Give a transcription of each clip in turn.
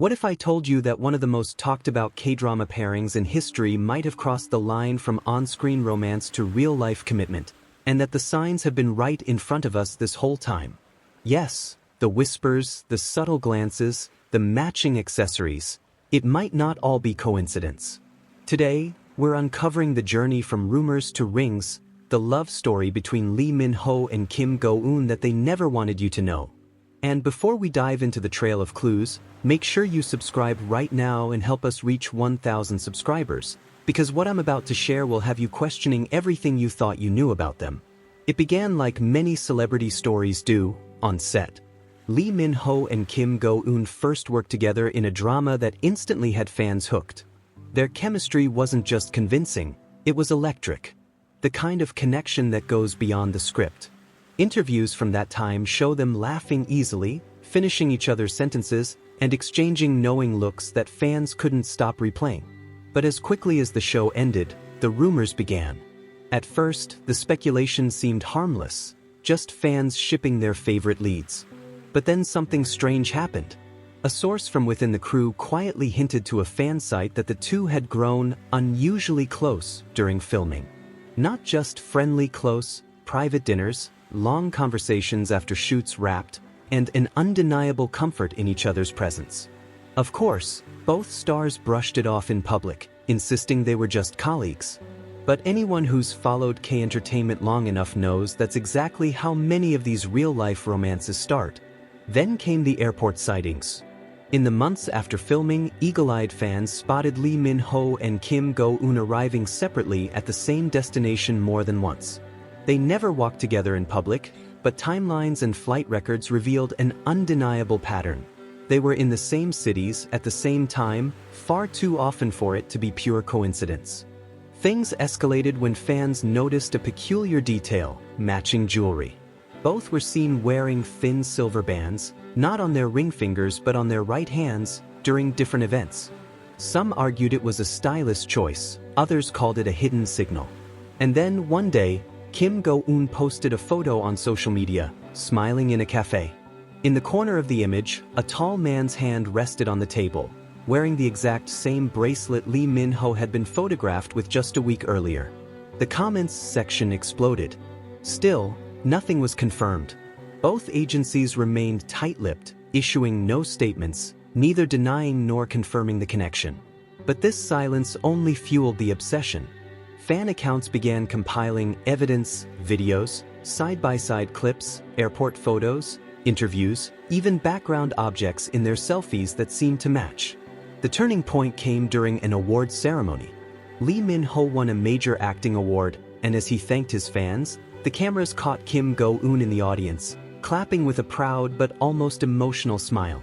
What if I told you that one of the most talked about K-drama pairings in history might have crossed the line from on-screen romance to real-life commitment, and that the signs have been right in front of us this whole time? Yes, the whispers, the subtle glances, the matching accessories. It might not all be coincidence. Today, we're uncovering the journey from rumors to rings, the love story between Lee Min-ho and Kim Go-eun that they never wanted you to know. And before we dive into the trail of clues, make sure you subscribe right now and help us reach 1,000 subscribers, because what I'm about to share will have you questioning everything you thought you knew about them. It began like many celebrity stories do, on set. Lee Min-ho and Kim Go-eun first worked together in a drama that instantly had fans hooked. Their chemistry wasn't just convincing, it was electric. The kind of connection that goes beyond the script. Interviews from that time show them laughing easily, finishing each other's sentences, and exchanging knowing looks that fans couldn't stop replaying. But as quickly as the show ended, the rumors began. At first, the speculation seemed harmless, just fans shipping their favorite leads. But then something strange happened. A source from within the crew quietly hinted to a fan site that the two had grown unusually close during filming. Not just friendly close, private dinners, long conversations after shoots wrapped, and an undeniable comfort in each other's presence. Of course, both stars brushed it off in public, insisting they were just colleagues. But anyone who's followed K-entertainment long enough knows that's exactly how many of these real-life romances start. Then came the airport sightings. In the months after filming, eagle-eyed fans spotted Lee Min-ho and Kim Go-eun arriving separately at the same destination more than once. They never walked together in public, but timelines and flight records revealed an undeniable pattern. They were in the same cities at the same time, far too often for it to be pure coincidence. Things escalated when fans noticed a peculiar detail: matching jewelry. Both were seen wearing thin silver bands, not on their ring fingers but on their right hands, during different events. Some argued it was a stylist choice, others called it a hidden signal. And then, one day, Kim Go-eun posted a photo on social media, smiling in a cafe. In the corner of the image, a tall man's hand rested on the table, wearing the exact same bracelet Lee Min-ho had been photographed with just a week earlier. The comments section exploded. Still, nothing was confirmed. Both agencies remained tight-lipped, issuing no statements, neither denying nor confirming the connection. But this silence only fueled the obsession. Fan accounts began compiling evidence, videos, side-by-side clips, airport photos, interviews, even background objects in their selfies that seemed to match. The turning point came during an awards ceremony. Lee Min-ho won a major acting award, and as he thanked his fans, the cameras caught Kim Go-eun in the audience, clapping with a proud but almost emotional smile.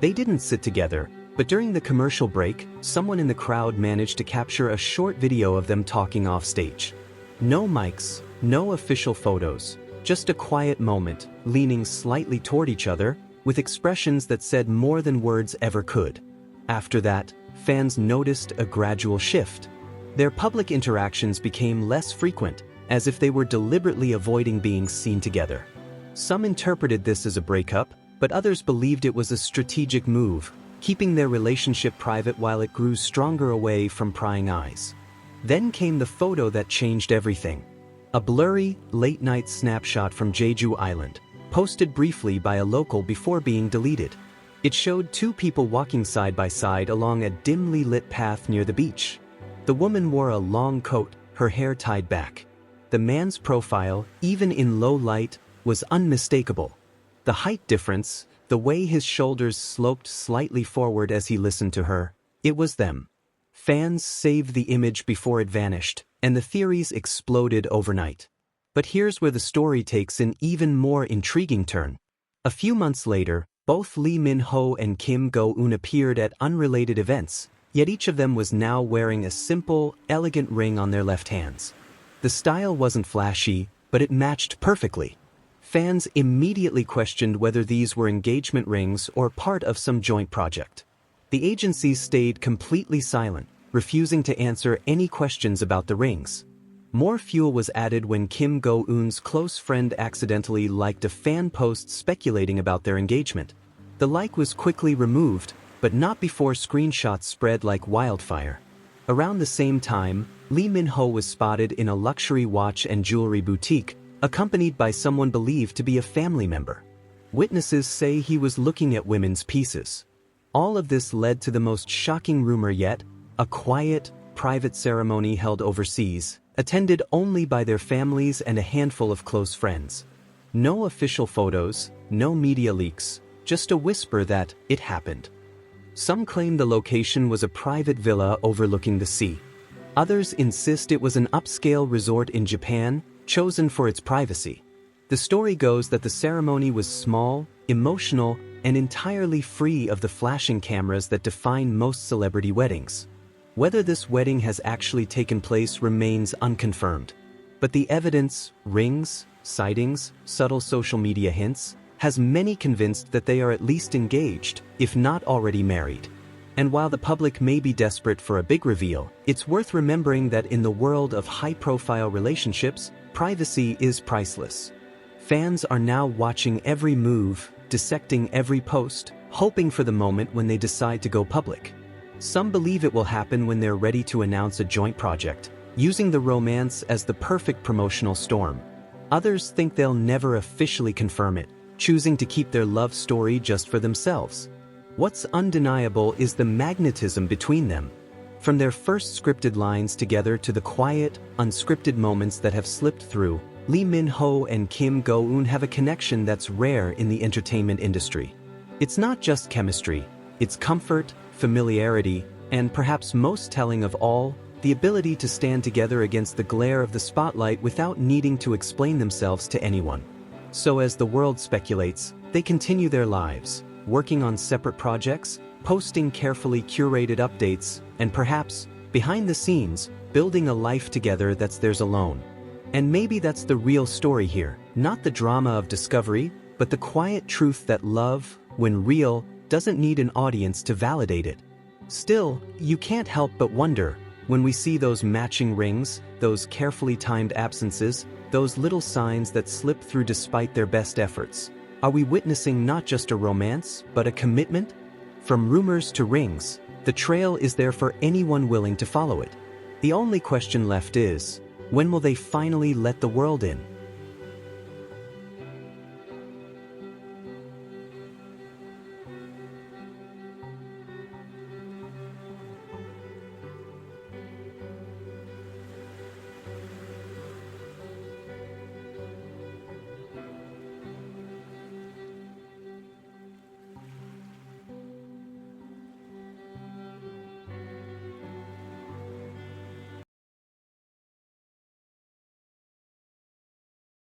They didn't sit together, but during the commercial break, someone in the crowd managed to capture a short video of them talking off stage. No mics, no official photos, just a quiet moment, leaning slightly toward each other, with expressions that said more than words ever could. After that, fans noticed a gradual shift. Their public interactions became less frequent, as if they were deliberately avoiding being seen together. Some interpreted this as a breakup, but others believed it was a strategic move, keeping their relationship private while it grew stronger away from prying eyes. Then came the photo that changed everything. A blurry, late-night snapshot from Jeju Island, posted briefly by a local before being deleted. It showed two people walking side by side along a dimly lit path near the beach. The woman wore a long coat, her hair tied back. The man's profile, even in low light, was unmistakable. The height difference, the way his shoulders sloped slightly forward as he listened to her, it was them. Fans saved the image before it vanished, and the theories exploded overnight. But here's where the story takes an even more intriguing turn. A few months later, both Lee Min-ho and Kim Go-eun appeared at unrelated events, yet each of them was now wearing a simple, elegant ring on their left hands. The style wasn't flashy, but it matched perfectly. Fans immediately questioned whether these were engagement rings or part of some joint project. The agencies stayed completely silent, refusing to answer any questions about the rings. More fuel was added when Kim Go-eun's close friend accidentally liked a fan post speculating about their engagement. The like was quickly removed, but not before screenshots spread like wildfire. Around the same time, Lee Min-ho was spotted in a luxury watch and jewelry boutique, accompanied by someone believed to be a family member. Witnesses say he was looking at women's pieces. All of this led to the most shocking rumor yet: a quiet, private ceremony held overseas, attended only by their families and a handful of close friends. No official photos, no media leaks, just a whisper that it happened. Some claim the location was a private villa overlooking the sea. Others insist it was an upscale resort in Japan, chosen for its privacy. The story goes that the ceremony was small, emotional, and entirely free of the flashing cameras that define most celebrity weddings. Whether this wedding has actually taken place remains unconfirmed. But the evidence, rings, sightings, subtle social media hints, has many convinced that they are at least engaged, if not already married. And while the public may be desperate for a big reveal, it's worth remembering that in the world of high-profile relationships, privacy is priceless. Fans are now watching every move, dissecting every post, hoping for the moment when they decide to go public. Some believe it will happen when they're ready to announce a joint project, using the romance as the perfect promotional storm. Others think they'll never officially confirm it, choosing to keep their love story just for themselves. What's undeniable is the magnetism between them. From their first scripted lines together to the quiet, unscripted moments that have slipped through, Lee Min-ho and Kim Go-eun have a connection that's rare in the entertainment industry. It's not just chemistry, it's comfort, familiarity, and perhaps most telling of all, the ability to stand together against the glare of the spotlight without needing to explain themselves to anyone. So as the world speculates, they continue their lives, working on separate projects, posting carefully curated updates, and perhaps, behind the scenes, building a life together that's theirs alone. And maybe that's the real story here, not the drama of discovery, but the quiet truth that love, when real, doesn't need an audience to validate it. Still, you can't help but wonder, when we see those matching rings, those carefully timed absences, those little signs that slip through despite their best efforts. Are we witnessing not just a romance, but a commitment? From rumors to rings, the trail is there for anyone willing to follow it. The only question left is, when will they finally let the world in?